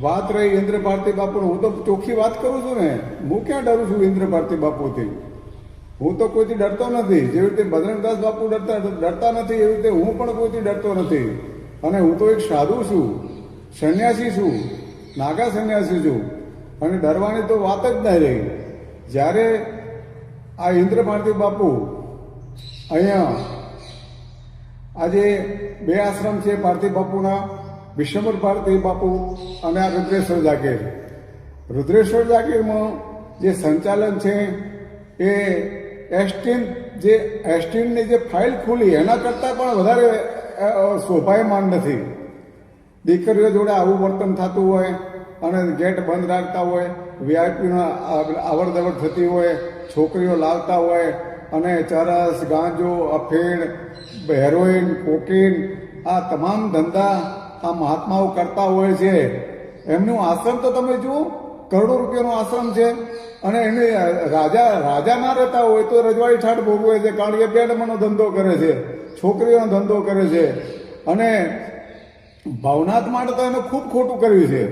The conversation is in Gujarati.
વાત રહી ઇન્દ્ર ભારતી બાપુને, હું તો ચોખ્ખી વાત કરું છું ને. હું ક્યાં ડરું છું ઇન્દ્ર ભારતી બાપુથી? હું તો કોઈથી ડરતો નથી. જેવી રીતે બજરંગદાસ બાપુ ડરતા નથી, એવી રીતે હું પણ કોઈથી ડરતો નથી. અને હું તો એક સાધુ છું, સંન્યાસી છું, નાગા સંન્યાસી છું. અને ડરવાની તો વાત જ નહીં રહી. જ્યારે આ ઇન્દ્ર ભારતી બાપુ અહીંયા આજે બે આશ્રમ છે ભારતી બાપુના, વિશ્વંભર ભારતી બાપુ અને આ રુદ્રેશ્વર જાગીર. રુદ્રેશ્વર જાગીરમાં જે સંચાલન છે એ એસટીનની જે ફાઇલ ખુલી એના કરતાં પણ વધારે શોભાયમાન નથી. દીકરીઓ જોડે આવું વર્તન થતું હોય અને ગેટ બંધ રાખતા હોય, વીઆઈપીના અવર જવર થતી હોય, છોકરીઓ લાવતા હોય અને ચરસ, ગાંજો, અફીણ, હેરોઈન, કોકીન આ તમામ ધંધા આ મહાત્માઓ કરતા હોય છે. એમનું આશ્રમ તો તમે જુઓ, કરોડો રૂપિયાનો આશ્રમ છે. અને એને રાજા ના રહેતા હોય તો રજવાડી ઠાઠ ભોગવે છે, કારણ કે બેડમાંનો ધંધો કરે છે, છોકરીઓનો ધંધો કરે છે. અને ભાવનાથ માટે તો એને ખૂબ ખોટું કર્યું છે.